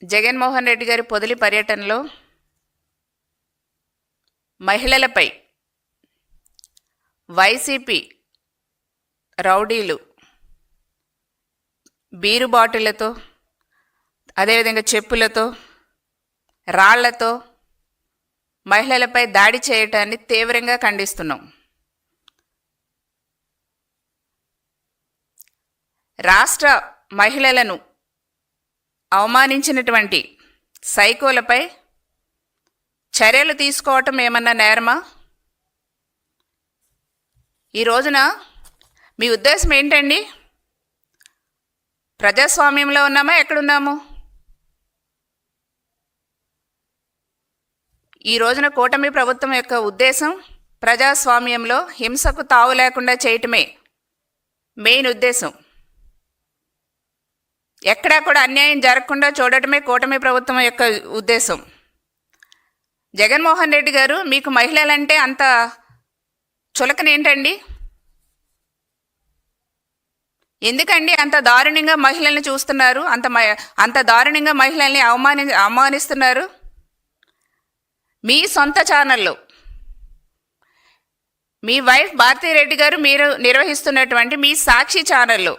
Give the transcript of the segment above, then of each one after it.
జగన్మోహన్ రెడ్డి గారి పొదిలి పర్యటనలో మహిళలపై వైసీపీ రౌడీలు బీరు బాటిళ్లతో, అదేవిధంగా చెప్పులతో, రాళ్లతో మహిళలపై దాడి చేయటాన్ని తీవ్రంగా ఖండిస్తున్నాం. రాష్ట్ర మహిళలను అవమానించినటువంటి సైకోలపై చర్యలు తీసుకోవటం ఏమన్నా నేరమా? ఈ రోజున మీ ఉద్దేశం ఏంటండి? ప్రజాస్వామ్యంలో ఉన్నామా, ఎక్కడున్నాము? ఈ రోజున కూటమి ప్రభుత్వం యొక్క ఉద్దేశం ప్రజాస్వామ్యంలో హింసకు తావు లేకుండా చేయటమే మెయిన్ ఉద్దేశం. ఎక్కడా కూడా అన్యాయం జరగకుండా చూడటమే కూటమి ప్రభుత్వం యొక్క ఉద్దేశం. జగన్మోహన్ రెడ్డి గారు, మీకు మహిళలంటే అంత చులకనేంటండి? ఎందుకండి అంత దారుణంగా మహిళల్ని చూస్తున్నారు? అంత దారుణంగా మహిళల్ని అవమానిస్తున్నారు? మీ సొంత ఛానల్లో మీ వైఫ్ భారతీరెడ్డి గారు మీరు నిర్వహిస్తున్నటువంటి మీ సాక్షి ఛానల్లో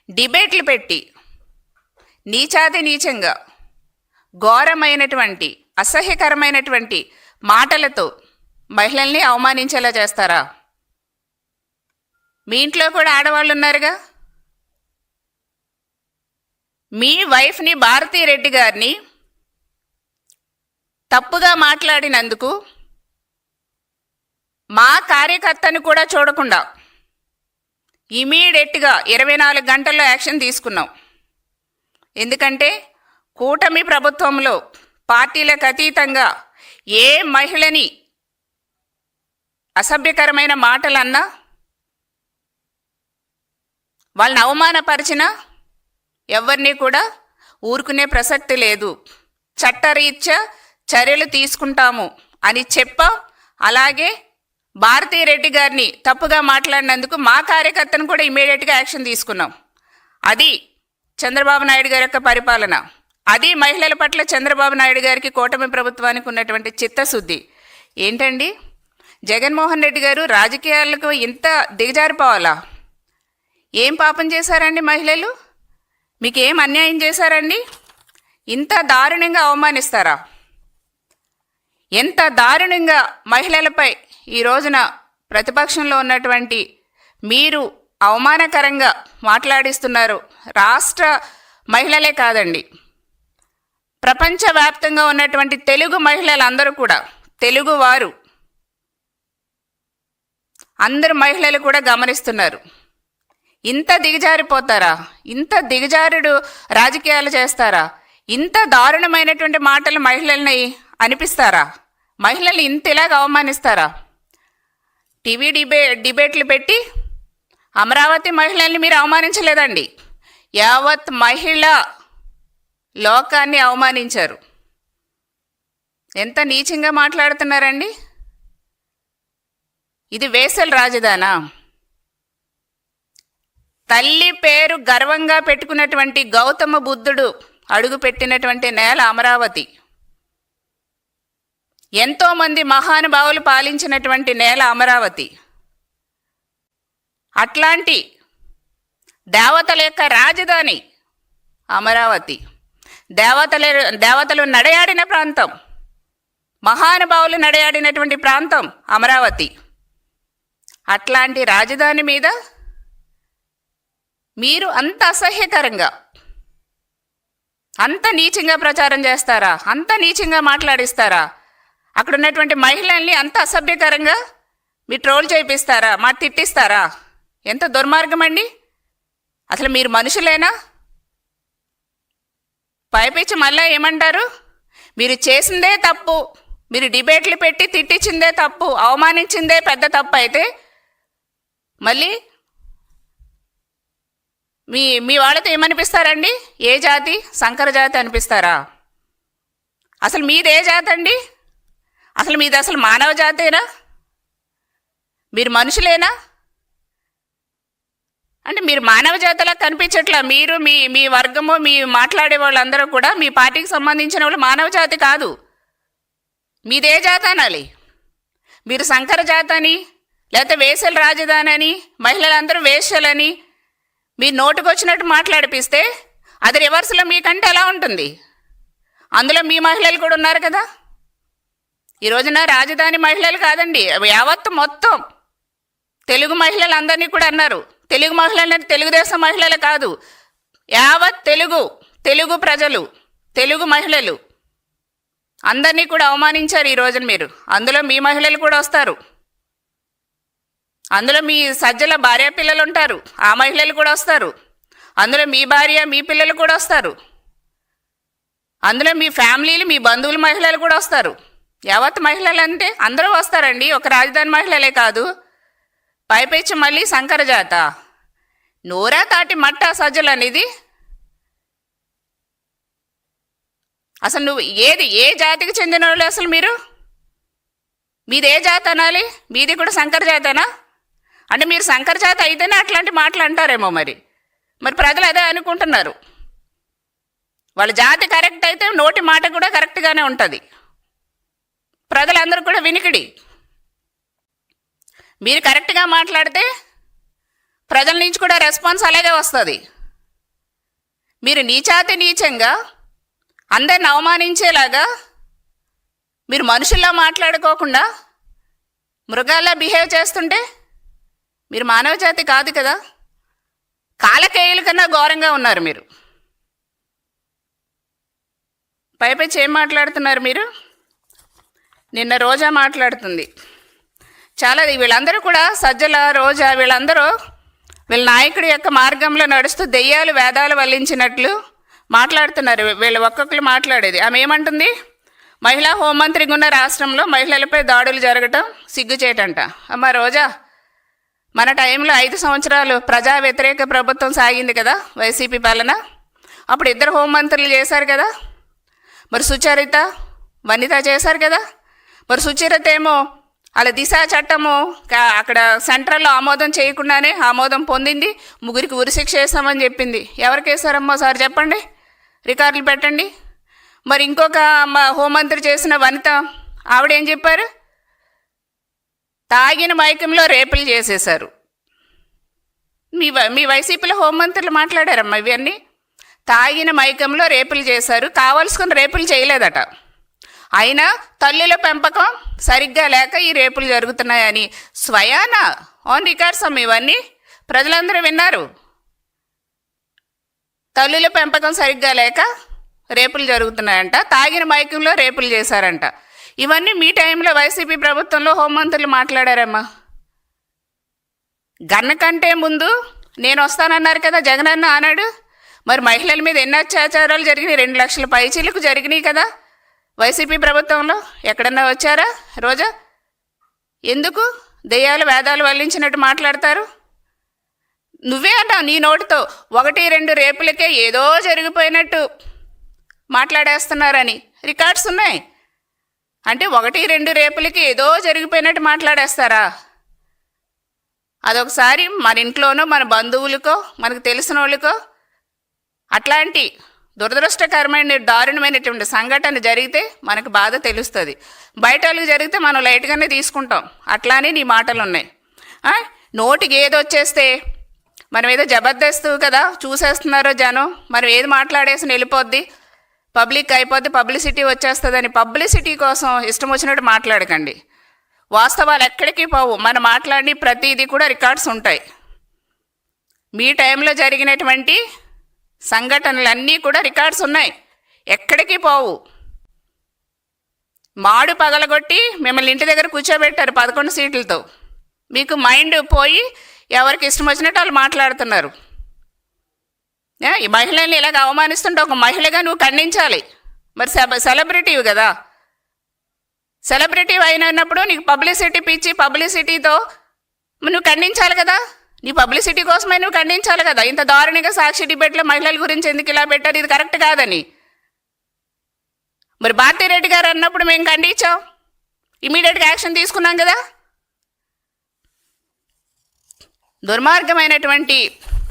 డిబేట్లు పెట్టి నీచాతి నీచంగా ఘోరమైనటువంటి అసహ్యకరమైనటువంటి మాటలతో మహిళల్ని అవమానించేలా చేస్తారా? మీ ఇంట్లో కూడా ఆడవాళ్ళు ఉన్నారుగా. మీ వైఫ్ని భారతీరెడ్డి గారిని తప్పుగా మాట్లాడినందుకు మా కార్యకర్తను కూడా చూడకుండా ఇమీడియట్గా 24 గంటల్లో యాక్షన్ తీసుకున్నాం. ఎందుకంటే కూటమి ప్రభుత్వంలో పార్టీలకు అతీతంగా ఏ మహిళని అసభ్యకరమైన మాటలన్నా, వాళ్ళని అవమానపరిచినా ఎవరిని కూడా ఊరుకునే ప్రసక్తి లేదు. చట్టరీత్యా చర్యలు తీసుకుంటాము అని చెప్పాం. అలాగే భారతీరెడ్డి గారిని తప్పుగా మాట్లాడినందుకు మా కార్యకర్తను కూడా ఇమీడియట్గా యాక్షన్ తీసుకున్నాం. అది చంద్రబాబు నాయుడు గారి యొక్క పరిపాలన. అది మహిళల పట్ల చంద్రబాబు నాయుడు గారికి, కూటమి ప్రభుత్వానికి ఉన్నటువంటి చిత్తశుద్ధి. ఏంటండి జగన్మోహన్ రెడ్డి గారు, రాజకీయాలకు ఇంత దిగజారిపోవాలా? ఏం పాపం చేశారండి మహిళలు? మీకు ఏం అన్యాయం చేశారండి? ఇంత దారుణంగా అవమానిస్తారా? ఎంత దారుణంగా మహిళలపై ఈ రోజున ప్రతిపక్షంలో ఉన్నటువంటి మీరు అవమానకరంగా మాట్లాడిస్తున్నారు. రాష్ట్ర మహిళలే కాదండి, ప్రపంచవ్యాప్తంగా ఉన్నటువంటి తెలుగు మహిళలందరూ కూడా, తెలుగువారు అందరు మహిళలు కూడా గమనిస్తున్నారు. ఇంత దిగజారిపోతారా? ఇంత దిగజారుడు రాజకీయాలు చేస్తారా? ఇంత దారుణమైనటువంటి మాటలు మహిళల్ని అనిపిస్తారా? మహిళల్ని ఇంత ఇలాగ అవమానిస్తారా? టీవీ డిబేట్లు పెట్టి అమరావతి మహిళల్ని మీరు అవమానించలేదండి, యావత్ మహిళ లోకాన్ని అవమానించారు. ఎంత నీచంగా మాట్లాడుతున్నారండి? ఇది వేసల రాజధానా? తల్లి పేరు గర్వంగా పెట్టుకున్నటువంటి గౌతమ బుద్ధుడు అడుగు పెట్టినటువంటి నేల అమరావతి. ఎంతోమంది మహానుభావులు పాలించినటువంటి నేల అమరావతి. అట్లాంటి దేవతల యొక్క రాజధాని అమరావతి. దేవతలు నడయాడిన ప్రాంతం, మహానుభావులు నడయాడినటువంటి ప్రాంతం అమరావతి. అట్లాంటి రాజధాని మీద మీరు అంత అసహ్యకరంగా, అంత నీచంగా ప్రచారం చేస్తారా? అంత నీచంగా మాట్లాడిస్తారా? అక్కడ ఉన్నటువంటి మహిళల్ని అంత అసభ్యకరంగా మీరు ట్రోల్ చేయిస్తారా? తిట్టిస్తారా? ఎంత దుర్మార్గం అండి! అసలు మీరు మనుషులేనా? పైపించి మళ్ళీ ఏమంటారు? మీరు చేసిందే తప్పు, మీరు డిబేట్లు పెట్టి తిట్టించిందే తప్పు, అవమానించిందే పెద్ద తప్పు అయితే మళ్ళీ మీ వాళ్ళతో ఏమనిపిస్తారండి? ఏ జాతి? సంకర జాతి అనిపిస్తారా? అసలు మీది ఏ జాతి అండి? అసలు మీది అసలు మానవ జాతేనా? మీరు మనుషులేనా? అంటే మీరు మానవ జాతిలా కనిపించట్లా. మీరు మీ మీ వర్గము మీ మాట్లాడే వాళ్ళందరూ కూడా మీ పార్టీకి సంబంధించిన వాళ్ళు మానవ జాతి కాదు. మీదే జాతి అనాలి. మీరు సంకర జాతి అని, లేకపోతే వేసల రాజధాని అని, మహిళలందరూ వేశ్యలని మీరు నోటుకొచ్చినట్టు మాట్లాడిపిస్తే అది రివర్స్లో మీకంటే ఎలా ఉంటుంది? అందులో మీ మహిళలు కూడా ఉన్నారు కదా. ఈ రోజున రాజధాని మహిళలు కాదండి, యావత్తు మొత్తం తెలుగు మహిళలందరినీ కూడా అన్నారు. తెలుగు మహిళలు తెలుగుదేశం మహిళలు కాదు, యావత్ తెలుగు ప్రజలు, తెలుగు మహిళలు అందరినీ కూడా అవమానించారు ఈ రోజున మీరు. అందులో మీ మహిళలు కూడా వస్తారు. అందులో మీ సజ్జల భార్య పిల్లలు ఉంటారు, ఆ మహిళలు కూడా వస్తారు. అందులో మీ భార్య మీ పిల్లలు కూడా వస్తారు. అందులో మీ ఫ్యామిలీలు మీ బంధువుల మహిళలు కూడా వస్తారు. యావత్ మహిళలు అంటే అందరూ వస్తారండి, ఒక రాజధాని మహిళలే కాదు. పైపెచ్చి మళ్ళీ సంకర జాత, నోరా తాటి మట్ట సజ్జలు అనేది. అసలు నువ్వు ఏ జాతికి చెందిన వాళ్ళు? అసలు మీది ఏ జాతి అనాలి? మీది కూడా సంకర జాతేనా? అంటే మీరు సంకర జాతి అయితేనే అట్లాంటి మాటలు అంటారేమో. మరి ప్రజలు అదే అనుకుంటున్నారు. వాళ్ళ జాతి కరెక్ట్ అయితే నోటి మాట కూడా కరెక్ట్గానే ఉంటుంది. ప్రజలందరూ కూడా వినికిడి. మీరు కరెక్ట్గా మాట్లాడితే ప్రజల నుంచి కూడా రెస్పాన్స్ అలాగే వస్తుంది. మీరు నీచంగా అందరిని అవమానించేలాగా మీరు మనుషుల్లా మాట్లాడుకోకుండా మృగాల్లా బిహేవ్ చేస్తుంటే మీరు మానవ జాతి కాదు కదా. కాలకేయుల కన్నా ఘోరంగా ఉన్నారు మీరు. పైపెచ్చి ఏం మాట్లాడుతున్నారు మీరు? నిన్న రోజా మాట్లాడుతుంది చాలా. వీళ్ళందరూ కూడా సజ్జల, రోజా వీళ్ళందరూ వీళ్ళ నాయకుడి యొక్క మార్గంలో నడుస్తూ దెయ్యాలు వేదాలు వల్లించినట్లు మాట్లాడుతున్నారు. వీళ్ళు ఒక్కొక్కరు మాట్లాడేది. ఆమె ఏమంటుంది? మహిళా హోంమంత్రిగా ఉన్న రాష్ట్రంలో మహిళలపై దాడులు జరగటం సిగ్గుచేటంట. అమ్మ రోజా, మన టైంలో 5 సంవత్సరాలు ప్రజా వ్యతిరేక ప్రభుత్వం సాగింది కదా, వైసీపీ పాలన. అప్పుడు 2 హోంమంత్రులు చేశారు కదా. మరి సుచరిత, వనిత చేశారు కదా. మరి సుచరిత ఏమో అలా దిశ చట్టము అక్కడ సెంట్రల్లో ఆమోదం చేయకుండానే ఆమోదం పొందింది. 3కి ఉరిశిక్ష వేసామని చెప్పింది. ఎవరికి వేశారమ్మో సార్ చెప్పండి, రికార్డులు పెట్టండి. మరి ఇంకొక హోంమంత్రి చేసిన వనిత ఆవిడేం చెప్పారు? తాగిన మైకంలో రేపులు చేసేశారు. మీ వైసీపీలో హోంమంత్రులు మాట్లాడారమ్మా ఇవన్నీ. తాగిన మైకంలో రేపులు చేశారు, కావాల్సుకుని రేపులు చేయలేదట. అయినా తల్లుల పెంపకం సరిగ్గా లేక ఈ రేపులు జరుగుతున్నాయని స్వయాన ఆన్ రికార్డ్స్ అమ్మ ఇవన్నీ ప్రజలందరూ విన్నారు. తల్లుల పెంపకం సరిగ్గా లేక రేపులు జరుగుతున్నాయంట, తాగిన మైకంలో రేపులు చేశారంట. ఇవన్నీ మీ టైంలో వైసీపీ ప్రభుత్వంలో హోంమంత్రులు మాట్లాడారమ్మా. గన్న కంటే ముందు నేను వస్తానన్నారు కదా జగనన్న ఆనాడు. మరి మహిళల మీద ఎన్ని అత్యాచారాలు జరిగినాయి? 2 లక్షల పైచీలకు జరిగినాయి కదా వైసీపీ ప్రభుత్వంలో. ఎక్కడన్నా వచ్చారా రోజా? ఎందుకు దెయ్యాలు వేదాలు వల్లించినట్టు మాట్లాడతారు? నువ్వే అంటావు నీ నోటితో 1-2 రేపులకే ఏదో జరిగిపోయినట్టు మాట్లాడేస్తున్నారని రికార్డ్స్ ఉన్నాయి. అంటే 1-2 రేపులకి ఏదో జరిగిపోయినట్టు మాట్లాడేస్తారా? అదొకసారి మన ఇంట్లోనో మన బంధువులకో మనకు తెలిసిన వాళ్ళకో అట్లాంటి దురదృష్టకరమైన దారుణమైనటువంటి సంఘటన జరిగితే మనకు బాధ తెలుస్తుంది. బయట వాళ్ళకి జరిగితే మనం లైట్గానే తీసుకుంటాం. అట్లానే నీ మాటలు ఉన్నాయి. నోటికి ఏది వచ్చేస్తే మనం ఏదో జబర్దస్తు కదా చూసేస్తున్నారో జనం, మనం ఏది మాట్లాడేసి వెళ్ళిపోద్ది, పబ్లిక్ అయిపోద్ది, పబ్లిసిటీ వచ్చేస్తుందని పబ్లిసిటీ కోసం ఇష్టం వచ్చినట్టు మాట్లాడకండి. వాస్తవాలు ఎక్కడికి పోవు. మనం మాట్లాడి ప్రతిదీ కూడా రికార్డ్స్ ఉంటాయి. మీ టైంలో జరిగినటువంటి సంఘటనలన్నీ కూడా రికార్డ్స్ ఉన్నాయి, ఎక్కడికి పోవు. మాడు పగలగొట్టి మిమ్మల్ని ఇంటి దగ్గర కూర్చోబెట్టారు 11 సీట్లతో. మీకు మైండ్ పోయి ఎవరికి ఇష్టం వచ్చినట్టు వాళ్ళు మాట్లాడుతున్నారు. ఈ మహిళల్ని ఇలాగ అవమానిస్తుంటే ఒక మహిళగా నువ్వు ఖండించాలి. మరి సెలబ్రిటీవి కదా, సెలబ్రిటీ అయినప్పుడు నీకు పబ్లిసిటీ పిచ్చి, పబ్లిసిటీతో నువ్వు ఖండించాలి కదా. నీ పబ్లిసిటీ కోసమే నువ్వు ఖండించాలి కదా. ఇంత దారుణంగా సాక్షి డిబేట్లో మహిళల గురించి ఎందుకు ఇలా పెట్టారు, ఇది కరెక్ట్ కాదని. మరి భారతిరెడ్డి గారు అన్నప్పుడు మేము ఖండించాం, ఇమీడియట్గా యాక్షన్ తీసుకున్నాం కదా. దుర్మార్గమైనటువంటి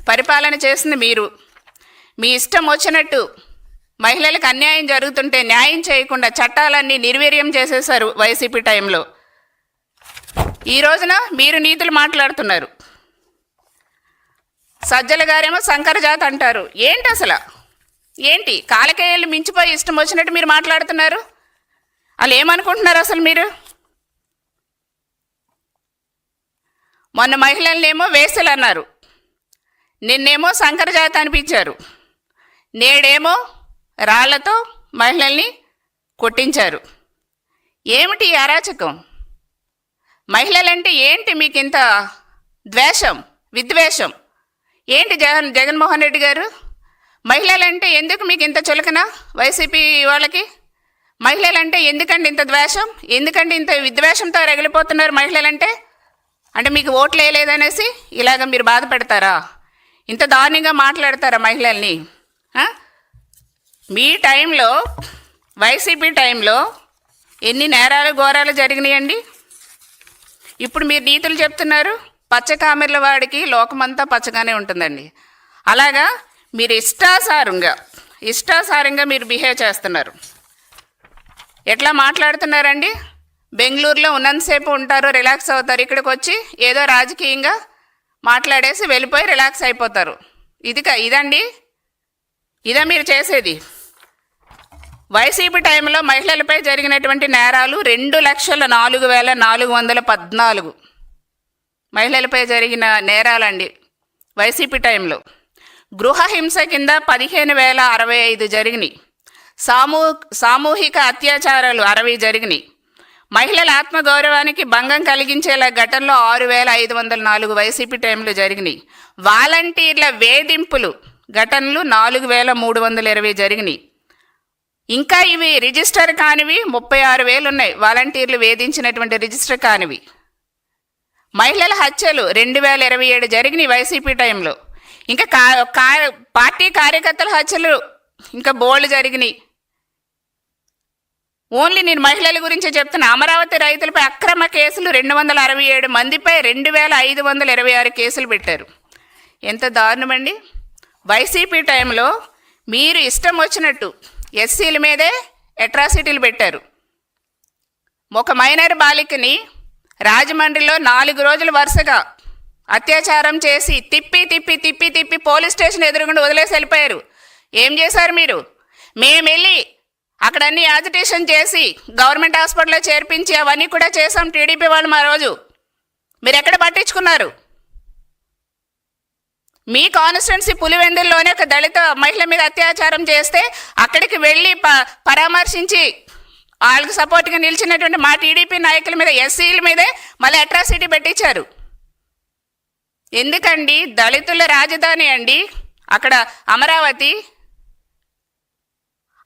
పరిపాలన చేసింది మీరు. మీ ఇష్టం వచ్చినట్టు మహిళలకు అన్యాయం జరుగుతుంటే న్యాయం చేయకుండా చట్టాలన్నీ నిర్వీర్యం చేసేశారు వైసీపీ టైంలో. ఈ రోజున మీరు నీతులు మాట్లాడుతున్నారు. సజ్జల గారేమో శంకరజాత్ అంటారు. ఏంటి అసలు? ఏంటి కాలకేయాలు మించిపోయి ఇష్టం వచ్చినట్టు మీరు మాట్లాడుతున్నారు? వాళ్ళు ఏమనుకుంటున్నారు అసలు మీరు? మొన్న మహిళలనేమో వేసలు అన్నారు, నిన్నేమో శంకరజాత్ అనిపించారు, నేడేమో రాళ్లతో మహిళల్ని కొట్టించారు. ఏమిటి ఈ అరాచకం? మహిళలంటే ఏంటి మీకు ఇంత ద్వేషం, విద్వేషం? ఏంటి జగన్మోహన్ రెడ్డి గారు, మహిళలంటే ఎందుకు మీకు ఇంత చులకన? వైసీపీ వాళ్ళకి మహిళలంటే ఎందుకండి ఇంత ద్వేషం? ఎందుకంటే ఇంత విద్వేషంతో రగిలిపోతున్నారు మహిళలంటే? అంటే మీకు ఓట్లు వేయలేదనేసి ఇలాగ మీరు బాధపడతారా? ఇంత దారుణంగా మాట్లాడతారా మహిళల్ని? మీ టైంలో, వైసీపీ టైంలో ఎన్ని నేరాలు ఘోరాలు జరిగినాయండి? ఇప్పుడు మీరు నీతులు చెప్తున్నారు. పచ్చకామెర్ల వాడికి లోకమంతా పచ్చగానే ఉంటుందండి. అలాగా మీరు ఇష్టాసారంగా మీరు బిహేవ్ చేస్తున్నారు. ఎట్లా మాట్లాడుతున్నారండి? బెంగళూరులో ఉన్నంతసేపు ఉంటారు, రిలాక్స్ అవుతారు. ఇక్కడికి వచ్చి ఏదో రాజకీయంగా మాట్లాడేసి వెళ్ళిపోయి రిలాక్స్ అయిపోతారు. ఇదా మీరు చేసేది? వైసీపీ టైంలో మహిళలపై జరిగినటువంటి నేరాలు 2,04,414 మహిళలపై జరిగిన నేరాలండి వైసీపీ టైంలో. గృహహింస కింద 15,065 జరిగినాయి. సామూహిక అత్యాచారాలు 60 జరిగినాయి. మహిళల ఆత్మగౌరవానికి భంగం కలిగించేలా ఘటనలో 6,504 వైసీపీ టైంలో జరిగినాయి. వాలంటీర్ల వేధింపులు ఘటనలు 4,320 జరిగినాయి. ఇంకా ఇవి రిజిస్టర్ కానివి 36,000 ఉన్నాయి. వాలంటీర్లు వేధించినటువంటి రిజిస్టర్ కానివి. మహిళల హత్యలు 2,027 జరిగినాయి వైసీపీ టైంలో. ఇంకా పార్టీ కార్యకర్తల హత్యలు ఇంకా బోల్డ్ జరిగినాయి. ఓన్లీ నేను మహిళల గురించి చెప్తున్నా. అమరావతి రైతులపై అక్రమ కేసులు 267 మందిపై 2,526 కేసులు పెట్టారు. ఎంత దారుణమండి! వైసీపీ టైంలో మీరు ఇష్టం వచ్చినట్టు ఎస్సీల మీదే అట్రాసిటీలు పెట్టారు. ఒక మైనర్ బాలికని రాజమండ్రిలో 4 రోజులు వరుసగా అత్యాచారం చేసి తిప్పి పోలీస్ స్టేషన్ ఎదురుగుండా వదిలేసి వెళ్ళిపోయారు. ఏం చేశారు మీరు? మేము వెళ్ళి అక్కడ అన్ని యాజిటేషన్ చేసి గవర్నమెంట్ హాస్పిటల్లో చేర్పించి అవన్నీ కూడా చేసాం టీడీపీ వాళ్ళు. మా రోజు మీరు ఎక్కడ పట్టించుకున్నారు? మీ కాన్స్టిట్యున్సీ పులివెందుల్లోనే ఒక దళిత మహిళ మీద అత్యాచారం చేస్తే అక్కడికి వెళ్ళి పరామర్శించి వాళ్ళకి సపోర్ట్గా నిలిచినటువంటి మా టీడీపీ నాయకుల మీద, ఎస్సీల మీదే మళ్ళీ అట్రాసిటీ పెట్టించారు. ఎందుకండి? దళితుల రాజధాని అండి అక్కడ అమరావతి.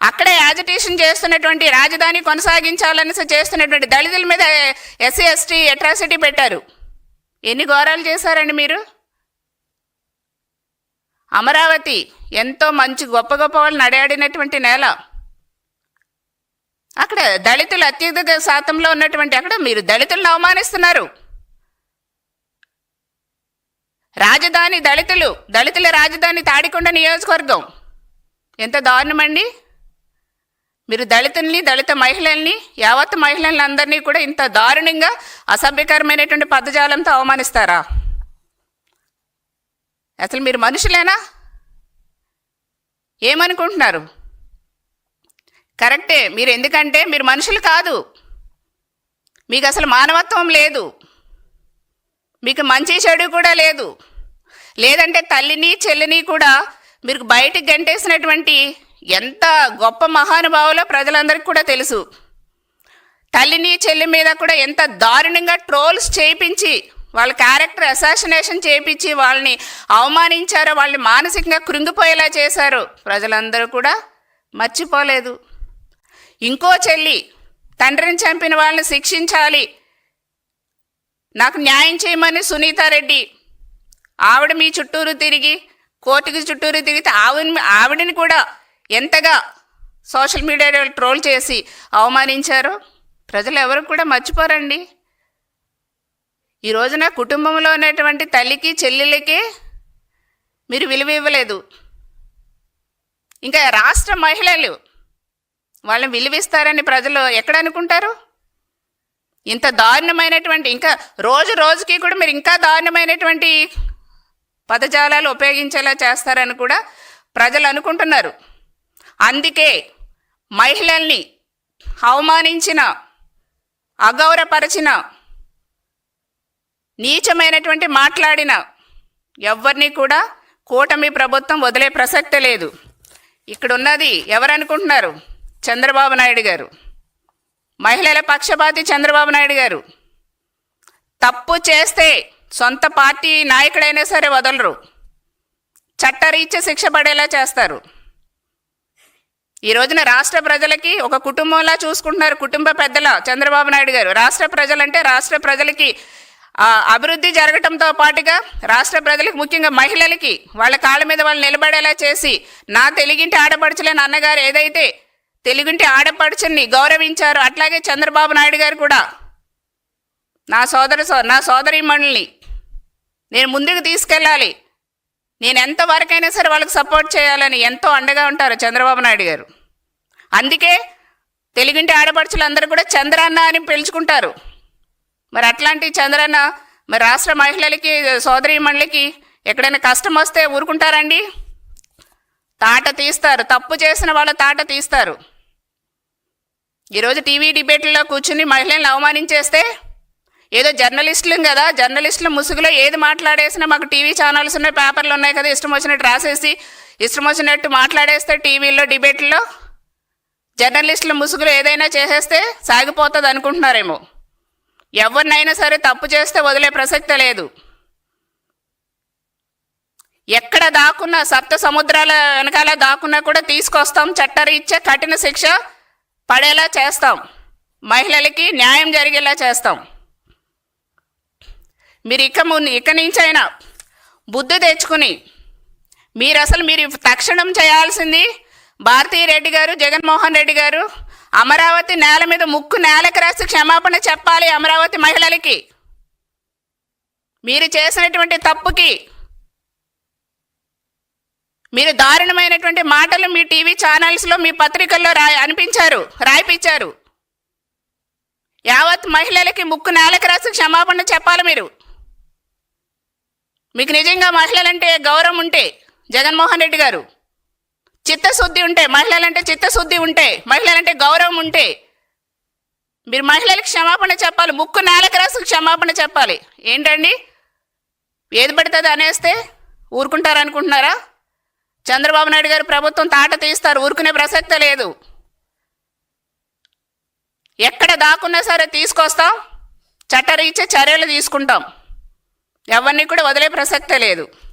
అక్కడే యాజిటేషన్ చేస్తున్నటువంటి, రాజధాని కొనసాగించాలని చేస్తున్నటువంటి దళితుల మీద ఎస్సీ ఎస్టీ అట్రాసిటీ పెట్టారు. ఎన్ని ఘోరాలు చేశారండి మీరు? అమరావతి ఎంతో మంచి గొప్ప వాళ్ళు నడయాడినటువంటి నేల. అక్కడ దళితులు అత్యధిక శాతంలో ఉన్నటువంటి అక్కడ మీరు దళితులను అవమానిస్తున్నారు. రాజధాని దళితుల రాజధాని తాడికొండ నియోజకవర్గం. ఎంత దారుణమండి! మీరు దళితుల్ని, దళిత మహిళల్ని, యావత్ మహిళల్ని అందరినీ కూడా ఇంత దారుణంగా అసభ్యకరమైనటువంటి పదజాలంతో అవమానిస్తారా? అసలు మీరు మనుషులేనా? ఏమనుకుంటున్నారు? కరెక్టే మీరు, ఎందుకంటే మీరు మనుషులు కాదు. మీకు అసలు మానవత్వం లేదు. మీకు మంచి చెడు కూడా లేదు. లేదంటే తల్లిని చెల్లిని కూడా మీరు బయటికి గంటేసినటువంటి ఎంత గొప్ప మహానుభావులో ప్రజలందరికీ కూడా తెలుసు. తల్లిని చెల్లి మీద కూడా ఎంత దారుణంగా ట్రోల్స్ చేయించి వాళ్ళ క్యారెక్టర్ అసాసినేషన్ చేయించి వాళ్ళని అవమానించారో, వాళ్ళని మానసికంగా కృంగిపోయేలా చేశారు. ప్రజలందరూ కూడా మర్చిపోలేదు. ఇంకో చెల్లి తండ్రిని చంపిన వాళ్ళని శిక్షించాలి, నాకు న్యాయం చేయమని సునీతారెడ్డి ఆవిడ మీ చుట్టూరు తిరిగి, కోర్టుకి చుట్టూరు తిరిగితే ఆవిడని కూడా ఎంతగా సోషల్ మీడియాలో ట్రోల్ చేసి అవమానించారో ప్రజలు ఎవరు కూడా మర్చిపోరండి. ఈ రోజున కుటుంబంలో ఉన్నటువంటి తల్లికి చెల్లెలకి మీరు విలువ ఇవ్వలేదు. ఇంకా రాష్ట్ర మహిళలు వాళ్ళని విలువిస్తారని ప్రజలు ఎక్కడ అనుకుంటారు? ఇంత దారుణమైనటువంటి, ఇంకా రోజు రోజుకి కూడా మీరు ఇంకా దారుణమైనటువంటి పదజాలాలు ఉపయోగించేలా చేస్తారని కూడా ప్రజలు అనుకుంటున్నారు. అందుకే మహిళల్ని అవమానించిన, అగౌరవపరిచిన, నీచమైనటువంటి మాట్లాడిన ఎవరిని కూడా కూటమి ప్రభుత్వం వదిలే ప్రసక్తే లేదు. ఇక్కడ ఉన్నది ఎవరనుకుంటున్నారు? చంద్రబాబు నాయుడు గారు, మహిళల పక్షపాతి చంద్రబాబు నాయుడు గారు. తప్పు చేస్తే సొంత పార్టీ నాయకుడైనా సరే వదలరు, చట్టరీత్యా శిక్ష పడేలా చేస్తారు. ఈ రోజున రాష్ట్ర ప్రజలకి ఒక కుటుంబంలా చూసుకుంటున్నారు. కుటుంబ పెద్దల చంద్రబాబు నాయుడు గారు రాష్ట్ర ప్రజలంటే రాష్ట్ర ప్రజలకి అభివృద్ధి జరగటంతో పాటుగా రాష్ట్ర ప్రజలకు, ముఖ్యంగా మహిళలకి వాళ్ళ కాళ్ళ మీద వాళ్ళు నిలబడేలా చేసి, నా తెలుగింటి ఆడపడుచులేని అన్నగారు ఏదైతే తెలుగింటి ఆడపడుచుని గౌరవించారో అట్లాగే చంద్రబాబు నాయుడు గారు కూడా నా సోదరీమణుల్ని నేను ముందుకు తీసుకెళ్ళాలి, నేను ఎంతవరకైనా సరే వాళ్ళకి సపోర్ట్ చేయాలని ఎంతో అండగా ఉంటారు చంద్రబాబు నాయుడు గారు. అందుకే తెలుగింటి ఆడపడుచులు అందరూ కూడా చంద్రన్న అని పిలుచుకుంటారు. మరి అట్లాంటి చంద్రన్న మరి రాష్ట్ర మహిళలకి, సోదరీమణులకి ఎక్కడైనా కష్టం వస్తే ఊరుకుంటారండి? తాట తీస్తారు. తప్పు చేసిన వాళ్ళ తాట తీస్తారు. ఈరోజు టీవీ డిబేట్లలో కూర్చుని మహిళలను అవమానించేస్తే, ఏదో జర్నలిస్టులు కదా, జర్నలిస్టుల ముసుగులో ఏది మాట్లాడేసినా మాకు టీవీ ఛానల్స్ ఉన్నాయి, పేపర్లు ఉన్నాయి కదా, ఇష్టం వచ్చినట్టు రాసేసి ఇష్టం వచ్చినట్టు మాట్లాడేస్తే టీవీల్లో డిబేట్లో జర్నలిస్టుల ముసుగులో ఏదైనా చేసేస్తే సాగిపోతుంది అనుకుంటున్నారేమో. ఎవరినైనా సరే తప్పు చేస్తే వదిలే ప్రసక్తే లేదు. ఎక్కడ దాక్కున్నా, సప్త సముద్రాల వెనకాల దాక్కున్నా కూడా తీసుకొస్తాం, చట్టరీత్యా కఠిన శిక్ష పడేలా చేస్తాం, మహిళలకి న్యాయం జరిగేలా చేస్తాం. మీరు ఇక నుంచైనా బుద్ధి తెచ్చుకుని మీరు తక్షణం చేయాల్సింది, భారతీరెడ్డి గారు, జగన్మోహన్ రెడ్డి గారు అమరావతి నేల మీద ముక్కు నేలకు రాసి క్షమాపణ చెప్పాలి అమరావతి మహిళలకి. మీరు చేసినటువంటి తప్పుకి, మీరు దారుణమైనటువంటి మాటలు మీ టీవీ ఛానల్స్లో, మీ పత్రికల్లో రాయిపించారు. యావత్ మహిళలకి ముక్కు నేలకు రాసి క్షమాపణ చెప్పాలి మీరు. మీకు నిజంగా మహిళలంటే గౌరవం ఉంటే, జగన్మోహన్ రెడ్డి గారు చిత్తశుద్ధి ఉంటే, మహిళలంటే చిత్తశుద్ధి ఉంటే, మహిళలంటే గౌరవం ఉంటే మీరు మహిళలకు క్షమాపణ చెప్పాలి, ముక్కు నేలకు రాసి క్షమాపణ చెప్పాలి. ఏంటండి ఏది పడుతుంది అనేస్తే ఊరుకుంటారనుకుంటున్నారా? చంద్రబాబు నాయుడు గారు ప్రభుత్వం తాట తీస్తారు, ఊరుకునే ప్రసక్తే లేదు. ఎక్కడ దాక్కున్నా సరే తీసుకొస్తాం, చట్టరీత్యా చర్యలు తీసుకుంటాం, ఎవరిని కూడా వదిలే ప్రసక్తే లేదు.